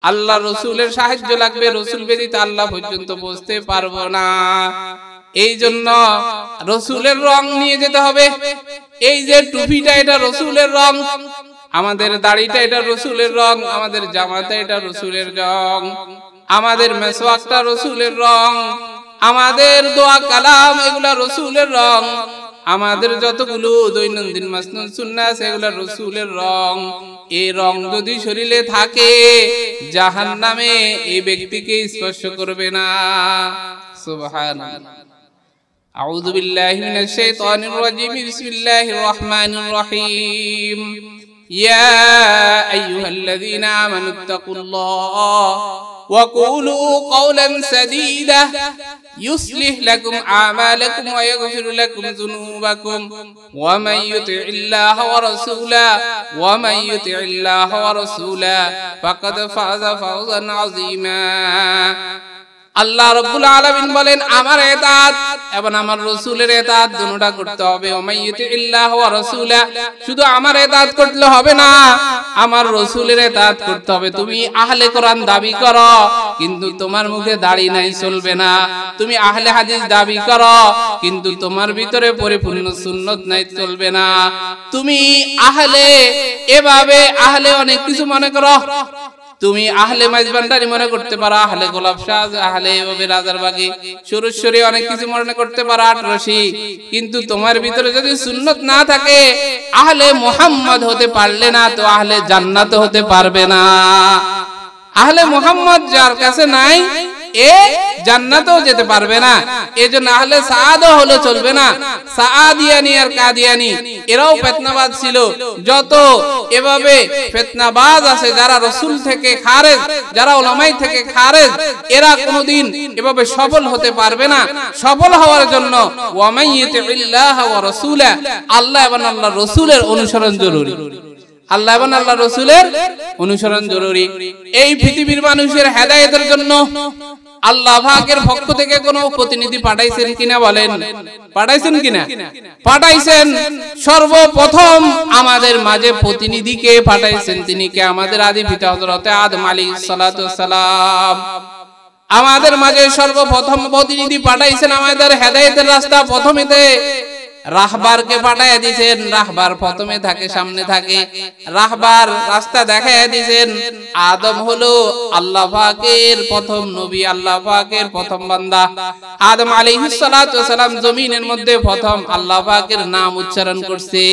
আল্লাহ রসুলের সাহায্য লাগবে, রসুল ব্যতীত আল্লাহ পর্যন্ত পৌঁছতে পারবো না। এই জন্য রসুলের রং নিয়ে যেতে হবে। এই যে টুপিটা এটা রসুলের রং, আমাদের দাড়িটা এটা রসুলের রং, আমাদের জামাটা এটা রসুলের রং, আমাদের মেসওয়াকটা রসুলের রং, আমাদের দোয়া কালাম এগুলা রসুলের রং, আমাদের যতগুলো দৈনন্দিন মাসনুন সুন্নাহ সেগুলা রসুলের রং। এই রং যদি শরীরে থাকে জাহান্নামে এই ব্যক্তিকে স্পর্শ করবে না। সুবহানাল্লাহ। আউযু বিল্লাহি মিনাশ শাইতানির রাজীম। বিসমিল্লাহির রাহমানির রহিম। ইয়া আইয়ুহাল্লাযীনা আমানুত্তাকুল্লাহ ওয়া কুলু কওলান সাদীদা يصلح لكم أعمالكم ويغفر لكم ذنوبكم ومن يطع الله ورسوله فقد فاز فوزا عظيما। আল্লাহ রাব্বুল আলামিন বলেন আমার ইতাআত এবং আমার রাসূলের ইতাআত দুটোটা করতে হবে। ওমাইয়ুতিল্লাহ ওয়া রাসূলা, শুধু আমার ইতাআত করলে হবে না, আমার রাসূলের ইতাআত করতে হবে। তুমি আহলে কোরআন দাবি করো কিন্তু তোমার মুখে দাড়ি নাই, চলবে না। তুমি আহলে হাদিস দাবি করো কিন্তু তোমার ভিতরে পরিপূর্ণ সুন্নাত নাই, চলবে না। তুমি আহলে এভাবে আহলে অনেক কিছু মনে করো, তুমি আহলে মাইজবান্ডারি মনে করতে পারো, আহলে গোলাপ শাহ, আহলে এভাবে রাজারবাগী সুরেশ্বরী অনেক কিছু মনে করতে পারো, আটরশি, কিন্তু তোমার ভিতরে যদি সুন্নাত না থাকে আহলে মুহাম্মদ হতে পারলে না তো আহলে জান্নাত হতে পারবে না। আহলে মুহাম্মদ যার কাছে নাই এ জান্নাতেও যেতে পারবে না। এজন্য আহলে সাআদও হলে চলবে না। সাআদিয়ানি আর কাদিয়ানি এরাও ফিতনাবাজ ছিল। যত এভাবে ফিতনাবাজ আছে যারা রাসূল থেকে খারেজ, যারা উলামাই থেকে খারেজ, এরা কোনোদিন এভাবে সফল হতে পারবে না। সফল হওয়ার জন্য ওয়া মাইয়ুতিল্লাহ ওয়া রাসূলা, আল্লাহ এবং আল্লাহর রাসূলের অনুসরণ জরুরি। আল্লাহ এবং আল্লাহর রাসূলের অনুসরণ জরুরি। এই পৃথিবীর মানুষের হেদায়েতের জন্য আল্লাহ পাকের পক্ষ থেকে কোনো প্রতিনিধি পাঠাইছেন কিনা বলেন? পাঠাইছেন কিনা? পাঠাইছেন। সর্বপ্রথম আমাদের মাঝে প্রতিনিধিকে পাঠাইছেন, তিনি কে? আমাদের আদি পিতা হযরত আদম আলাইহিস সালাতু ওয়াস সালাম। আমাদের মাঝে সর্বপ্রথম প্রতিনিধি পাঠাইছেন আমাদের হেদায়েতের রাস্তা প্রথমেতে রাহবারকে পাঠাইয়া দিয়েছেন। রাহবার প্রথমে থাকে, সামনে থাকে, রাহবার রাস্তা দেখাইয়া দিয়েছেন। আদম হলো আল্লাহ পাকের প্রথম নবী, আল্লাহ পাকের প্রথম বান্দা। আদম আলাইহিস সালাতু ওয়াস সালাম জমিনের মধ্যে প্রথম আল্লাহ পাকের নাম উচ্চারণ করছে।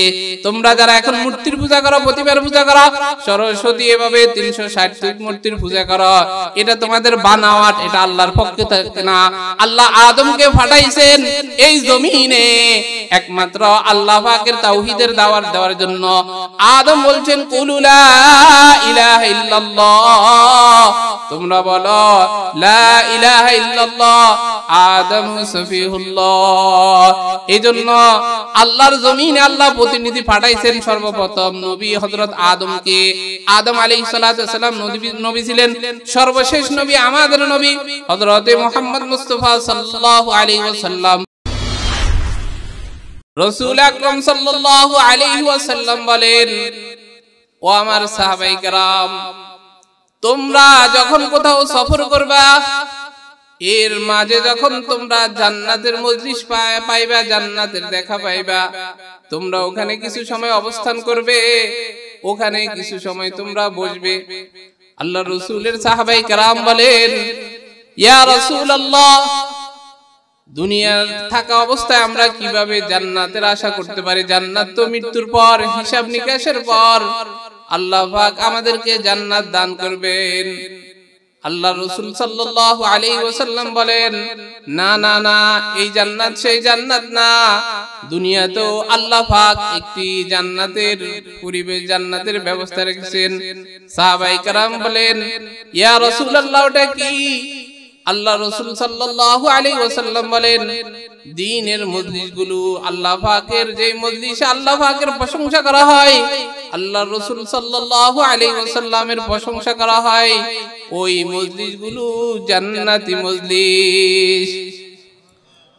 তোমরা যারা এখন মূর্তির পূজা করো, প্রতিমার পূজা করো, সরস্বতী এভাবে 360 মূর্তির পূজা করো, এটা তোমাদের বানাওয়াট, এটা আল্লাহর পক্ষ থেকে না। আল্লাহ আদমকে পাঠাইছেন এই জমিনে একমাত্র আল্লাহ পাকের তাওহীদের দাওয়াত দেওয়ার জন্য। আদম বলছেন কুলু লা ইলাহা ইল্লাল্লাহ, তোমরা বলো লা ইলাহা ইল্লাল্লাহ। আদম সফিহুল্লাহ। এইজন্য আল্লাহর জমিনে আল্লাহ প্রতিনিধি পাঠাইছেন সর্বপ্রথম নবী হযরত আদমকে। আদম আলাইহিস সালাতু ওয়াস সালাম নবী ছিলেন। সর্বশেষ নবী আমাদের নবী হযরত মুহাম্মদ মুস্তাফা সাল্লাল্লাহু আলাইহি ওয়াসাল্লাম। রাসূল আকরাম সাল্লাল্লাহু আলাইহি ওয়াসাল্লাম বলেন, ও আমার সাহাবায়ে কেরাম, তোমরা যখন কোথাও সফর করবা, এর মাঝে যখন তোমরা জান্নাতের মজলিস পাইবা, জান্নাতের দেখা পাইবা, তোমরা ওখানে কিছু সময় অবস্থান করবে, ওখানে কিছু সময় তোমরা বসবে। আল্লাহর রাসূলের সাহাবায়ে কেরাম বলেন, ইয়া রাসূলুল্লাহ, দুনিয়ার থাকা অবস্থায় আমরা কিভাবে জান্নাতের আশা করতে পারি? জান্নাত তো মৃত্যুর পর, হিসাব নিকাশের পর আল্লাহ পাক আমাদেরকে জান্নাত দান করবেন। আল্লাহ রাসূল সাল্লাল্লাহু আলাইহি ওয়াসাল্লাম বলেন, না না না, এই জান্নাত সেই জান্নাত না। দুনিয়াতেও আল্লাহ পাক একটি জান্নাতের পরিবেশ, জান্নাতের ব্যবস্থা রেখেছেন। সাহাবায়ে কেরাম বলেন, ইয়া রাসূলুল্লাহ, ওটা কি? আল্লাহ রাসূল সাল্লাল্লাহু আলাইহি ওয়াসাল্লাম বলেন, দ্বীনের মজলিসগুলো, আল্লাহ পাকের যে মজলিসে আল্লাহ পাকের প্রশংসা করা হয়, আল্লাহ রাসূল সাল্লাল্লাহু আলাইহি ওয়াসাল্লামের প্রশংসা করা হয়, ওই মজলিসগুলো জান্নাতি মজলিস।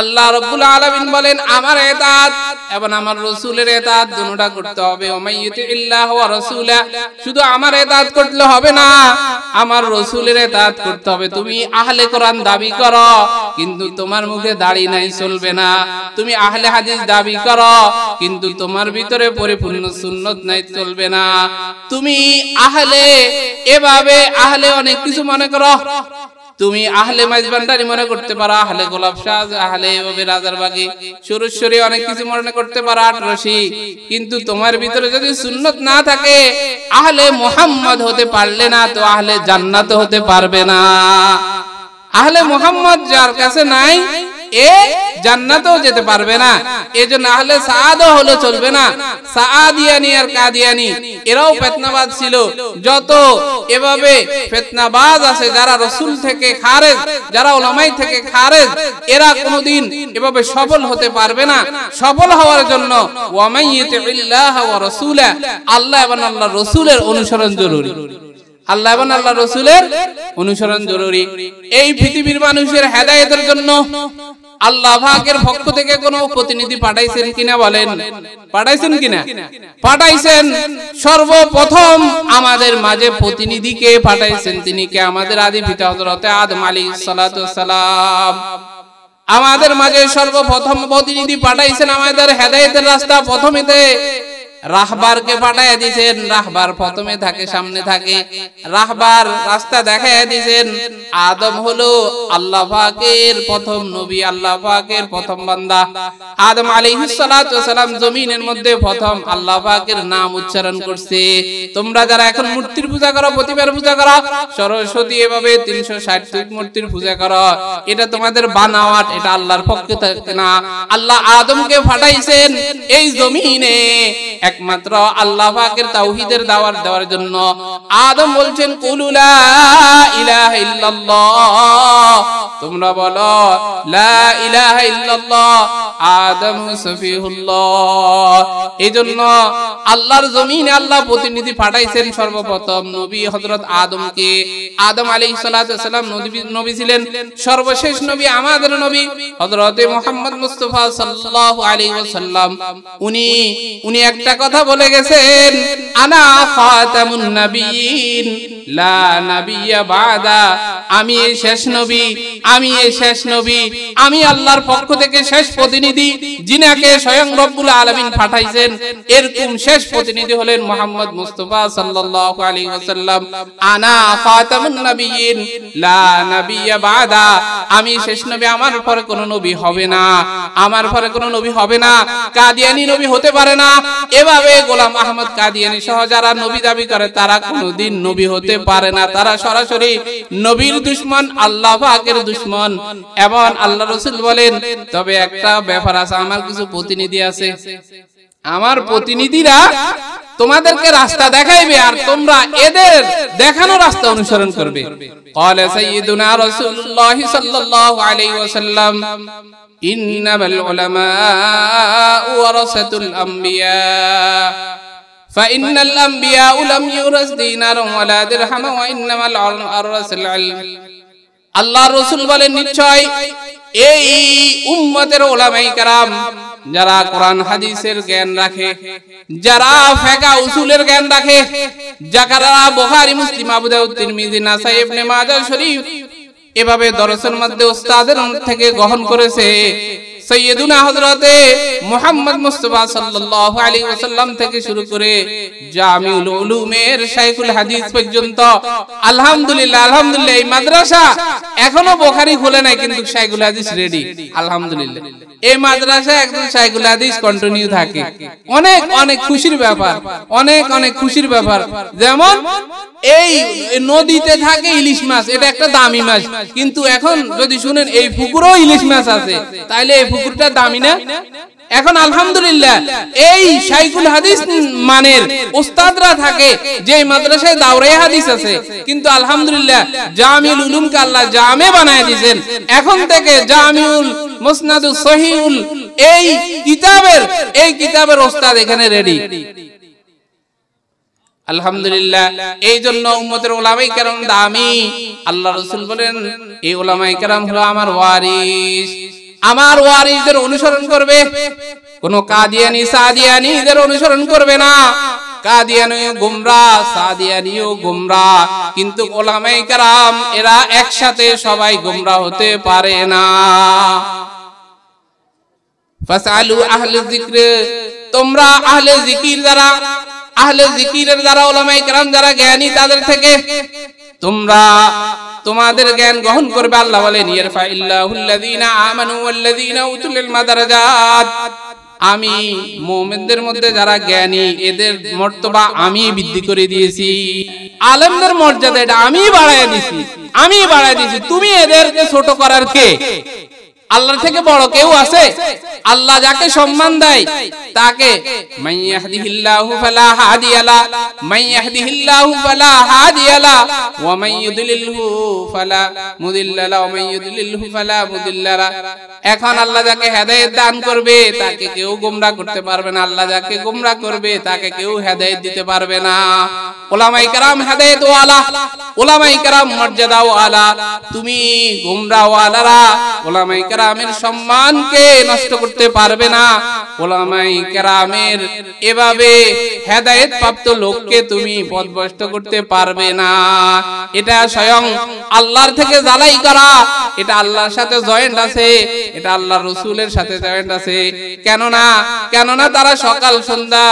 আল্লাহ রাব্বুল আলামিন বলেন আমার ইতাআত এবং আমার রাসূলের ইতাআত দুটোটা করতে হবে। ওমাইয়ুতিল্লাহ ওয়া রাসূলা, শুধু আমার ইতাআত করলে হবে না, আমার রাসূলের ইতাআত করতে হবে। তুমি আহলে কোরআন দাবি করো কিন্তু তোমার মুখে দাড়ি নাই, চলবে না। তুমি আহলে হাদিস দাবি করো কিন্তু তোমার ভিতরে পরিপূর্ণ সুন্নাত নাই, চলবে না। তুমি আহলে এভাবে আহলে অনেক কিছু মনে করো, তুমি আহলে মাইজবান্ডারি মনে করতে পারো, আহলে গোলাপ শাহ, আহলে এভাবে রাজারবাগী সুরেশ্বরী অনেক কিছু মনে করতে পারো, আটরশি, কিন্তু তোমার ভিতরে যদি সুন্নাত না থাকে আহলে মুহাম্মদ হতে পারলে না তো আহলে জান্নাত হতে পারবে না। আহলে মুহাম্মদ যার কাছে নাই এ জান্নাতেও যেতে পারবে না। এজন্য আহলে সাআদও হলে চলবে না। সাআদিয়ানি আর কাদিয়ানি এরাও ফিতনাবাজ ছিল। যত এভাবে ফিতনাবাজ আছে যারা রাসূল থেকে খারেজ, যারা উলামাই থেকে খারেজ, এরা কোনোদিন এভাবে সফল হতে পারবে না। সফল হওয়ার জন্য ওয়ামাইয়ুতিল্লাহ ওয়া রাসূলা, আল্লাহ এবং আল্লাহর রাসূলের অনুসরণ জরুরি। আল্লাহ এবং আল্লাহর রাসূলের অনুসরণ জরুরি। এই পৃথিবীর মানুষের হেদায়েতের জন্য আল্লাহ পাকের পক্ষ থেকে কোনো প্রতিনিধি পাঠাইছেন কিনা বলেন? পাঠাইছেন কিনা? পাঠাইছেন। সর্বপ্রথম আমাদের মাঝে প্রতিনিধিকে পাঠাইছেন, তিনি কে? আমাদের আদি পিতা হযরত আদম আলাইহিস সালাতু ওয়াস সালাম। আমাদের মাঝে সর্বপ্রথম প্রতিনিধি পাঠাইছেন আমাদের হেদায়েতের রাস্তা প্রথমেতে রাহবারকে পাঠাইয়া দিয়েছেন। রাহবার প্রথমে থাকে, সামনে থাকে, রাহবার রাস্তা দেখাইয়া দিয়েছেন। আদম হলো আল্লাহ পাকের প্রথম নবী, আল্লাহ পাকের প্রথম বান্দা। আদম আলাইহিস সালাতু ওয়াস সালাম জমিনের মধ্যে প্রথম আল্লাহ পাকের নাম উচ্চারণ করছে। তোমরা যারা এখন মূর্তির পূজা করো, প্রতিমার পূজা করো, সরস্বতী এভাবে 360 মূর্তির পূজা করো, এটা তোমাদের বানাওয়াট, এটা আল্লাহর পক্ষে থাকে না। আল্লাহ আদমকে পাঠাইছেন এই জমিনে একমাত্র আল্লাহ পাকের তাওহীদের দাওয়াত দেওয়ার জন্য। আদম বলছেন কুলু লা ইলাহা ইল্লাল্লাহ, তোমরা বলো লা ইলাহা ইল্লাল্লাহ। আদম সফিহুল্লাহ। এইজন্য আল্লাহর জমিনে আল্লাহ প্রতিনিধি পাঠাইছেন সর্বপ্রথম নবী হযরত আদমকে। আদম আলাইহিস সালাতু ওয়াস সালাম নবী ছিলেন, সর্বশেষ নবী আমাদের নবী হযরত মুহাম্মদ মুস্তাফা সাল্লাল্লাহু আলাইহি ওয়াসাল্লাম। উনি একটা কথা বলে গেছেন, আনা খাতামুন নবিয়্যিন লা নাবিয়্যা বাদা, আমি এই শেষ নবী, আমি এই শেষ নবী, আমি আল্লাহর পক্ষ থেকে শেষ প্রতিনিধি, যিনাকে স্বয়ং রব্বুল আলামিন পাঠাইছেন। এরকম শেষ প্রতিনিধি হলেন মুহাম্মদ মুস্তাফা সাল্লাল্লাহু আলাইহি ওয়াসাল্লাম। আনা খাতামুন নবিয়্যিন লা নাবিয়্যা বাদা, আমি শেষ নবী, আমার পরে কোনো নবী হবে না, আমার পরে কোনো নবী হবে না। কাদিয়ানি নবী হতে পারে না। এভাবে গোলাম আহমদ কাদিয়ানি সহ যারা নবী দাবি করে তারা কোনোদিন নবী হতে পারে না। তারা সরাসরি নবীর দুশমন, আল্লাহ পাকের দুশমন। এবং আল্লাহ রাসূল বলেন, তবে একটা ব্যাপার আছে, আমার কিছু প্রতিনিধি আছে, আমার প্রতিনিধিরা তোমাদেরকে রাস্তা দেখাইবে আর তোমরা এদের দেখানো রাস্তা অনুসরণ করবে। ক্বালা সাইয়্যিদুনা রাসূলুল্লাহ সাল্লাল্লাহু আলাইহি ওয়াসাল্লাম, ইন্নামাল উলামাউ ওয়ারাসাতুল আমবিয়া ফাইন্নাল আমবিয়া লাম ইউরাস দিনারান ওয়ালা দিরহামা ওয়া ইন্নামাল আরসাল ইলম। আল্লাহর রাসূল বলেন, নিশ্চয় এই উম্মতের উলামায়ে কেরাম যারা কোরআন হাদিসের জ্ঞান রাখে, যারা ফিকহ উসুলের জ্ঞান রাখে, যারা বুখারী, মুসলিম, আবু দাউদ, তিরমিজি, নাসাই, ইবনে মাজাহ শরীফ এভাবে দরসের মধ্যে উস্তাদের থেকে গ্রহণ করেছে, সাইয়্যিদুনা হযরতে মুহাম্মদ মুস্তাফা সাল্লাল্লাহু আলাইহি ওয়াসাল্লাম থেকে শুরু করে জামিউল উলুমের শাইখুল হাদিস পর্যন্ত, আলহামদুলিল্লাহ আলহামদুলিল্লাহ এই মাদ্রাসা এখনো বুখারী খুলে নাই কিন্তু শাইখুল হাদিস রেডি, আলহামদুলিল্লাহ। এই মাদ্রাসা একদম শাইখুল হাদিস কন্টিনিউ থাকে। অনেক অনেক খুশির ব্যাপার, অনেক অনেক খুশির ব্যাপার। যেমন এই নদীতে থাকে ইলিশ মাছ, এটা একটা দামি মাছ, কিন্তু এখন যদি শুনেন এই পুকুরেও ইলিশ মাছ আছে, তাইলে এই পুকুরটা দামি না? এখন আলহামদুলিল্লাহ এই শাইখুল হাদিস মানের উস্তাদরা থাকে যে মাদ্রাসায় দাওরায়ে হাদিস আছে, কিন্তু আলহামদুলিল্লাহ জামিউল উলুমকে আল্লাহ জামে বানায় দিয়েছেন। এখন থেকে জামিউল মুসনাদুস সহিহুল এই কিতাবের উস্তাদ এখানে রেডি, আলহামদুলিল্লাহ। এই জন্য উম্মতের উলামায়ে কেরাম দামি। আল্লাহ রাসূল বলেন, এই উলামায়ে কেরাম হলো আমার ওয়ারিস, আমার ওয়ারিসদের অনুসরণ করবে, কোন কাদিয়ানি সাদিয়ানিদের অনুসরণ করবে না। কাদিয়ানিও গোমরাহ, সাদিয়ানিও গোমরাহ, কিন্তু উলামায়ে কেরাম এরা একসাথে সবাই গোমরাহ হতে পারে না। ফাসআলু আহলে যিকর, তোমরা আহলে জিকির যারা, আহলে জিকিরের যারা উলামায়ে কেরাম যারা জ্ঞানী তাদের থেকে তোমরা তোমাদের জ্ঞান গ্রহণ করবে। আল্লাহ বলেন ইয়ারফাইল্লাহুল্লাযীনা আমানু ওয়াল্লাযীনা উতুল ইলমা দারাজাত, আমি মুমিনদের মধ্যে যারা জ্ঞানী এদের মর্তবা আমি বৃদ্ধি করে দিয়েছি। আলেমদের মর্যাদা এটা আমি বাড়ায় দিয়েছি, আমি বাড়ায় দিয়েছি। তুমি এদেরকে ছোট করার কে? আল্লাহর থেকে বড় কেউ আছে? আল্লাহ যাকে সম্মান দেয় তাকে মান ইয়াহদিহিল্লাহু ফালা হাদিয়া লা, মান ইয়াহদিহিল্লাহু ফালা হাদিয়া লা ওয়া মান ইউদ্লিলহু ফালা মুদিল্লা লা, ওয়া মান ইউদ্লিলহু ফালা মুদিল্লা লা। এখন আল্লাহ যাকে হেদায়েত দান করবে তাকে কেউ গোমরাহ করতে পারবে না, আল্লাহ যাকে গোমরাহ করবে তাকে কেউ হেদায়েত দিতে পারবে না। উলামায়ে কেরাম হেদায়েত ওয়ালা, উলামায়ে কেরাম মর্যাদা ওয়ালা। তুমি গোমরাহ ওয়ালারা উলামায়ে কেরামের সম্মানকে নষ্ট করতে পারবে না। উলামায়ে কেরামের এভাবে হেদায়েত প্রাপ্ত লোককে তুমি পথভ্রষ্ট করতে পারবে না। এটা স্বয়ং আল্লাহর থেকে জালাই করা, এটা আল্লাহর সাথে জয়েন্ট আছে, এটা আল্লাহর রাসূলের সাথে জয়েন্ট আছে। কেননা তারা সকাল সন্ধ্যা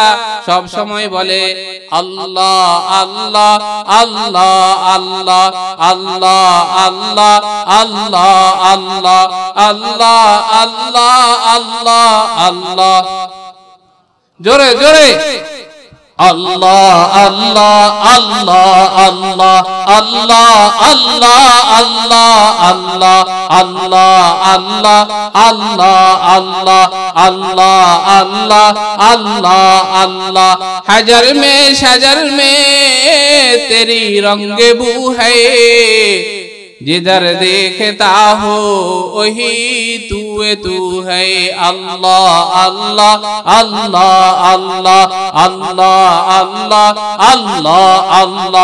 সব সময় বলে আল্লাহ আল্লাহ আল্লাহ আল্লাহ আল্লাহ আল্লাহ আল্লাহ আল্লাহ আল্লাহ আল্লাহ আল্লাহ আল্লাহ, জোরে জোরে আল্লাহ আল্লাহ আল্লাহ আল্লাহ আল্লাহ আল্লাহ আল্লাহ আল্লাহ আল্লাহ আল্লাহ আল্লাহ আল্লাহ আল্লাহ আল্লাহ আল্লাহ আল্লাহ। হাজার মে তেরি রঙ্গে বু है, जिधर देखता हो वही तू है। अल्लाह अल्लाह अल्लाह अल्लाह अल्लाह अल्लाह अल्लाह अल्लाह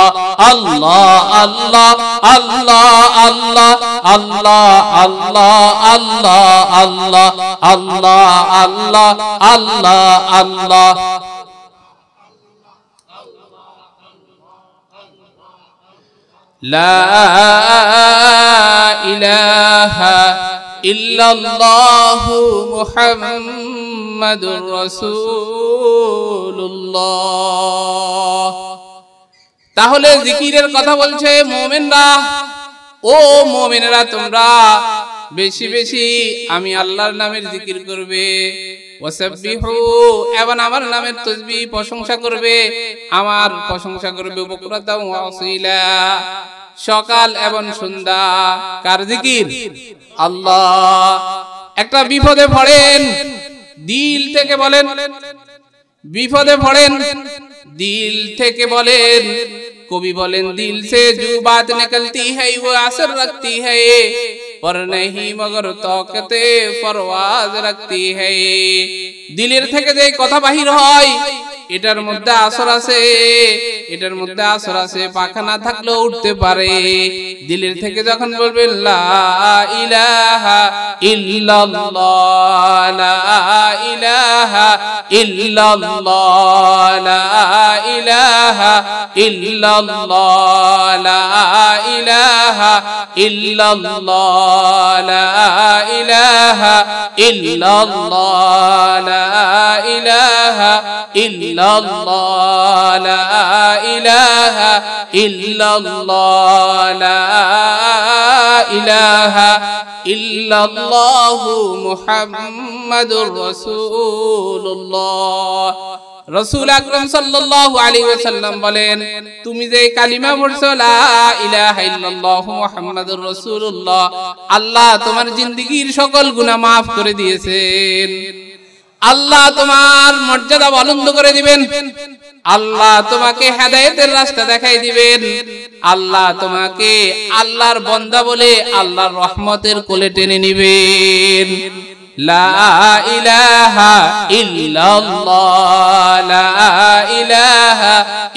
अल्लाह अल्लाह अल्लाह अल्लाह अल्लाह अल्लाह अल्लाह अल्लाह अल्लाह अल्लाह अल्लाह। ला इलाहा इल्लल्लाहु मुहम्मदुर রাসূলুল্লাহ। তাহলে জিকিরের কথা বলছে মুমিনরা, ও মুমিনেরা তোমরা বেশি বেশি আমি আল্লাহর নামের জিকির করবে। ওয়াসাব্বিহু, এবং আমার নামের তাসবিহ প্রশংসা করবে, আমার প্রশংসা করবে বুকরাতাও ওয়া আসীলা, সকাল এবং সন্ধ্যা। কার জিকির? আল্লাহ। একটা বিপদে পড়েন দিল থেকে বলেন, বিপদে পড়েন দিল থেকে বলেন। কবি বলেন দিল সে जो बात निकलती है वो असर रखती है, पर नहीं मगर तौकते परवाज रखती है। দিলের থেকে যে কথা বাহির হয় এটার মধ্যে আসর আছে, এটার মধ্যে আসর আছে। পাখা না থাকলেও উঠতে পারে। দিলের থেকে যখন বলবেন লা ইলাহা ইল্লাল্লাহ, লা ইলাহা ইল্লাল্লাহ, লা ইলাহা ইল্লাল্লাহ, লা ইলাহা ইল্লাল্লাহ, লা ইলাহা ইল্লাল্লাহ, লা ইলাহা ইল্লাল্লাহ, লা ইলাহা ইল্লাল্লাহ, লা ইলাহা ইল্লাল্লাহু মুহাম্মাদুর রাসূলুল্লাহ। রাসূল আকরাম সাল্লাল্লাহু আলাইহি ওয়াসাল্লাম বলেন তুমি যে কালিমা পড়ছো লা ইলাহা ইল্লাল্লাহু মুহাম্মাদুর রাসূলুল্লাহ, আল্লাহ তোমার জিন্দেগীর সকল গুনাহ maaf করে দিয়েছেন। আল্লাহ তোমার মর্যাদা বুলন্দ করে দিবেন, আল্লাহ তোমাকে হেদায়েতের রাস্তা দেখাই দিবেন, আল্লাহ তোমাকে আল্লাহর বান্দা বলে আল্লাহর রহমতের কোলে টেনে নিবেন। লা ইলাহা ইল্লাল্লাহ লা ইলাহা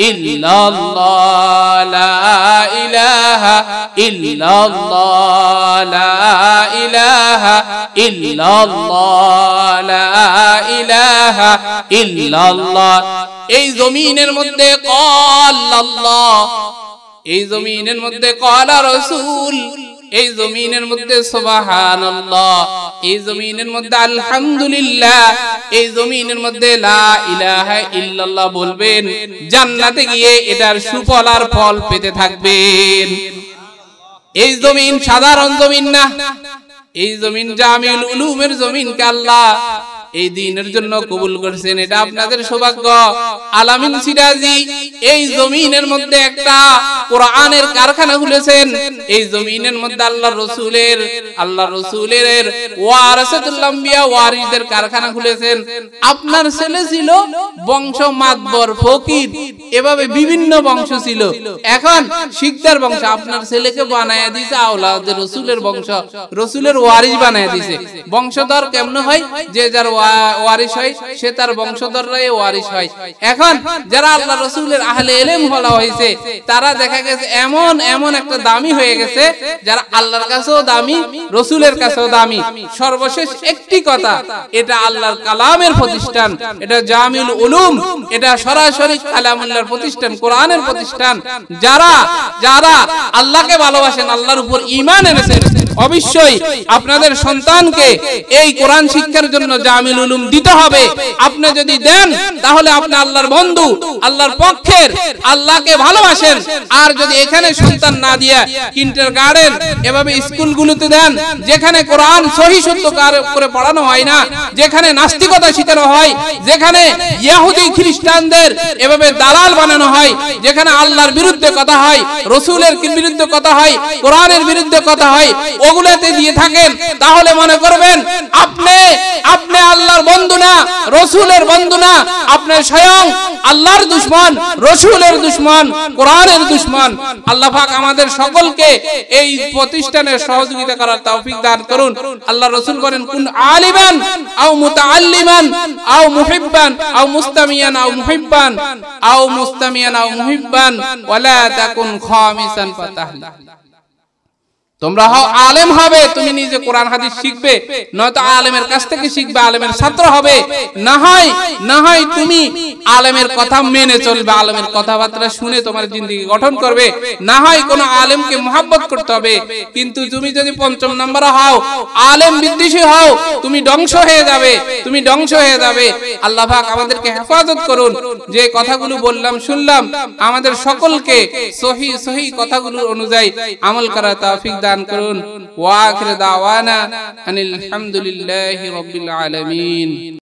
ইল্লাল্লাহ লা ইলাহা ইল্লাল্লাহ লা ইলাহা ইল্লাল্লাহ লা ইলাহা ইল্লাল্লাহ। এই জমিনের মধ্যে আল্লাহ, এই জমিনের মধ্যে ক্বালা রাসূল, এই জমিনের মধ্যে সুবহানাল্লাহ, এই জমিনের মধ্যে আলহামদুলিল্লাহ, এই জমিনের মধ্যে লা ইলাহা ইল্লাল্লাহ বলবেন, জান্নাতে গিয়ে এটার সুফল আর ফল পেতে থাকবেন। এই জমিন সাধারণ জমিন না, এই জমিন জামিউল উলুমের জমিনকে আল্লাহ এই দিনের জন্য কবুল করেছেন, এটা আপনাদের সৌভাগ্য। আলামিন সিরাজি এই জমিনের মধ্যে একটা কোরআনের কারখানা খুলেছেন, এই জমিনের মধ্যে আল্লাহর রাসূলের ওয়ারাসাতুল আম্বিয়া ওয়ারিসদের কারখানা খুলেছেন। আপনার ছেলে ছিল বংশ মাতবর ফকির, এভাবে বিভিন্ন বংশ ছিল, এখন শিকদার বংশ আপনার ছেলেকে বানায়া দিয়েছে আওলাদে রাসূলের বংশ, রাসূলের ওয়ারিস বানায়া দিয়েছে। বংশধর কেমন হয়? যে যার ওয়ারিস হয় সে তার বংশধররাই ওয়ারিস হয়। এখন যারা আল্লাহ রাসূলের আহলে ইলম বলা হয়েছে তারা দেখা গেছে এমন এমন একটা দামি হয়ে গেছে, যারা আল্লাহর কাছেও দামি, রাসূলের কাছেও দামি। সর্বশেষ একটি কথা, এটা আল্লাহর কালামের প্রতিষ্ঠান, এটা জামিউল উলুম, এটা সরাসরি কালামুল্লাহর প্রতিষ্ঠান, কোরআনের প্রতিষ্ঠান। যারা যারা আল্লাহকে ভালোবাসেন, আল্লাহর উপর ঈমান এনেছেন, অবশ্যই আপনাদের সন্তানকে এই কোরআন শিক্ষার জন্য জামিউল উলুম দিতে হবে। আপনি যদি দেন তাহলে আপনি আল্লাহর বন্ধু, আল্লাহর পক্ষের, আল্লাহকে ভালোবাসেন। আর যদি এখানে সন্তান না দিয়া কিন্ডারগার্টেন এভাবে স্কুলগুলোতে দেন, যেখানে কোরআন সহি শুদ্ধ করে পড়ানো হয় না, যেখানে নাস্তিকতা শেখানো হয়, যেখানে ইহুদি খ্রিস্টানদের এভাবে দালাল বানানো হয়, যেখানে আল্লাহর বিরুদ্ধে কথা হয়, রাসূলের বিরুদ্ধে কথা হয়, কোরআনের বিরুদ্ধে কথা হয়, ওগুলাতে দিয়ে থাকেন, তাহলে মনে করবেন আপনি আল্লাহর বন্ধু না, রাসূলের বন্ধু না, আপনি স্বয়ং আল্লাহর দুশমন, রাসূলের দুশমন, কোরআনের দুশমন। আল্লাহ পাক আমাদের সকলকে এই প্রতিষ্ঠানের সহযোগিতা করার তৌফিক দান করুন। আল্লাহ রাসূল বলেন, কুন আলিমান আও মুতাআল্লিমান আও মুহিব্বান আও মুস্তামিয়ান আও মুহিব্বান আও মুস্তামিয়ান আও মুহিব্বান ওয়ালা তাকুন খামিসান ফাতাহলা। তোমরা হও আলেম হবে, তুমি নিজে কোরআন হাদিস শিখবে, নয়তো আলেমের কাছ থেকে শিখবে, আলেমের ছাত্র হবে। না হয় তুমি আলেমের কথা মেনে চলবে, আলেমের কথাবার্তা শুনে তোমার জিন্দেগি গঠন করবে। না হয় কোন আলেমকে মহব্বত করতে হবে। কিন্তু তুমি যদি পঞ্চম নাম্বার হও, আলেম বিদ্বেষী হও, তুমি ধ্বংস হয়ে যাবে, তুমি ধ্বংস হয়ে যাবে। আল্লাহ পাক আমাদেরকে হেফাজত করুন। যে কথাগুলো বললাম শুনলাম, আমাদের সকলকে সহি কথাগুলো অনুযায়ী আমল করার তৌফিক দান করুন। ওয়া আখির দাওয়ানা আনিল হামদুলিল্লাহি রাব্বিল আলামিন।